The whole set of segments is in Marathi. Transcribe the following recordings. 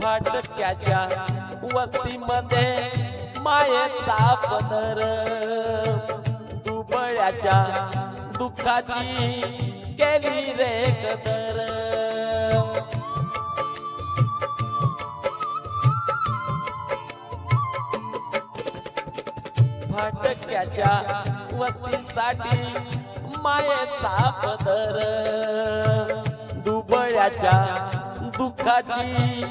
फाटक्याच्या वस्तीमध्ये मायेचा पदर, दुबळ्याच्या दुःखाची केली रे कदर. फाटक्याच्या वस्तीसाठी मायेचा पदर, दुबळ्याच्या दुःखाची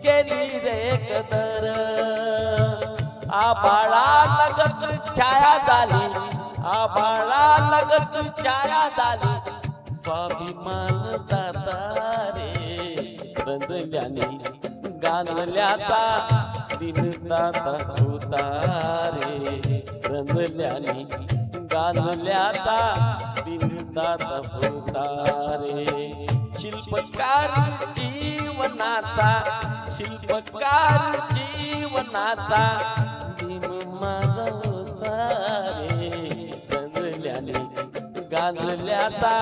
केली रे कदर. आभाळा लगत छाया झाली, आभाळा लगत छाया झाली, स्वाभिमान दाता रे रंजल्याने गाणल्याचा दिनदाता होता रे. रंजल्याने गाणल्याचा दिनदाता होता रे. शिल्पकार जीवनाचा, शिल्पकार जीवनाचा दिन माझा होता रे. रंजल्याने गाणल्याचा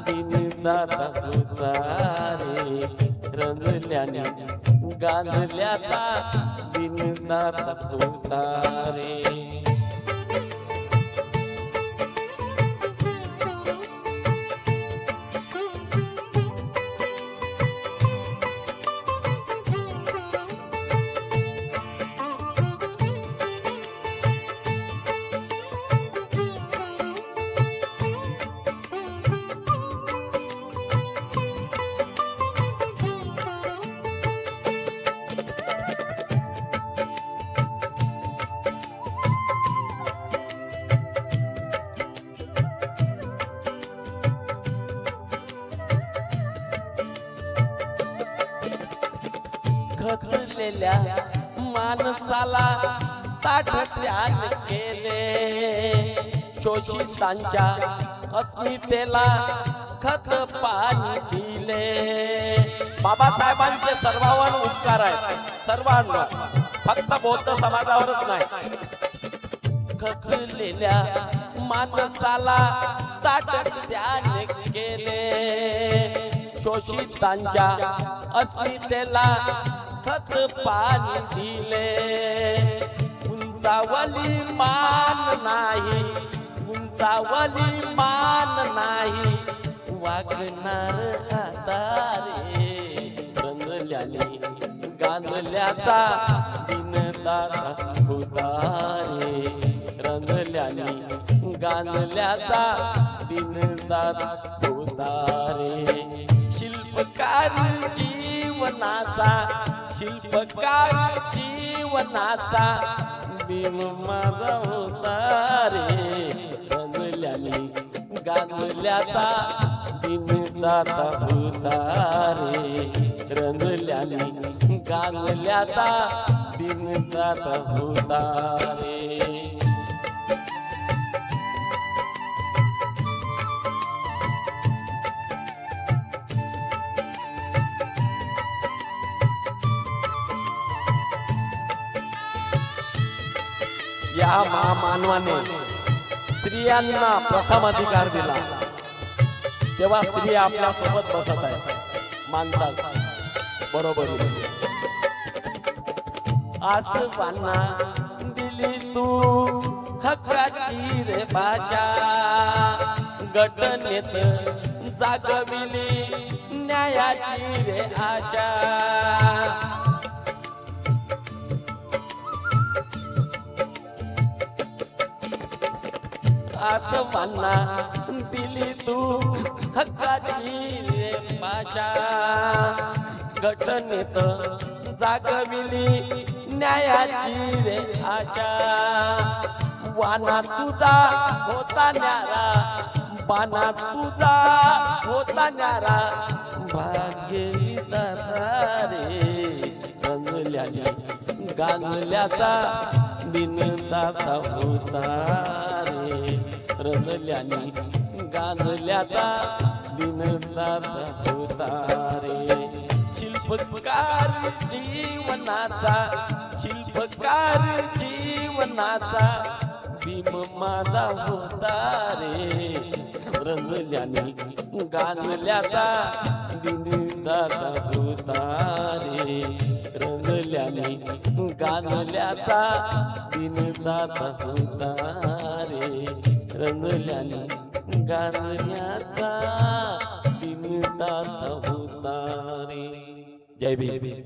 दिनदाता होता रे. रंजल्याने गाणल्याचा दिनदाता होता रे. खचलेल्या माणसाला ताठ ध्यान केले, शोषितांच्या अस्मितेला खत पाणी दिले. बाबासाहेबांचे सर्वांवर उपकार आहेत, सर्वांवर, फक्त बौद्ध समाजावरच नाही. खचलेल्या माणसाला ताठ ध्यान केले, शोषितांच्या अस्मितेला खत पाणी दिले. उंचावली मान नाही, उंचावली मान नाही, वागणार आता रे. रंजल्याने गाणल्याचा दिनदाता होता रे. रंजल्याने गाणल्याचा दिनदाता होता रे. शिल्पकार जीवनाचा, शिल्पकार जीवनाचा भीम माझा होता रे. रंजल्याने गाणल्याचा दिनदाता होता रे. रंजल्याने गाणल्याचा दिनदाता होता रे. या महामानवाने स्त्रियांना प्रथम अधिकार दिला, तेव्हा स्त्रिया आपल्या सोबत बसत आहेत मानतात. बरोबर. आसवांना दिली तू हक्काची रे भाषा, घटनेत जागविली न्यायाची रे आशा. आसवांना दिली तू हक्काची रे भाषा, घटनेत जागविली न्यायाची रे आशा. वाना तुझा होता न्यारा, वाना तुझा होता न्यारा, भाग्य विधाता रे. रंजल्याने गाणल्याचा दिनदाता होता रे. रंजल्याने गाणल्याचा दिनदाता होता रे. शिल्पकार जीवनाचा, शिल्पकार जीवनाचा भीम माझा होता रे. रंजल्याने गाणल्याचा दिनदाता होता रे. रंगल्याने गाणल्याचा दिन जात होता रे, रंगल्याने गाणल्याचा दिन जात होता रे. जय भीम.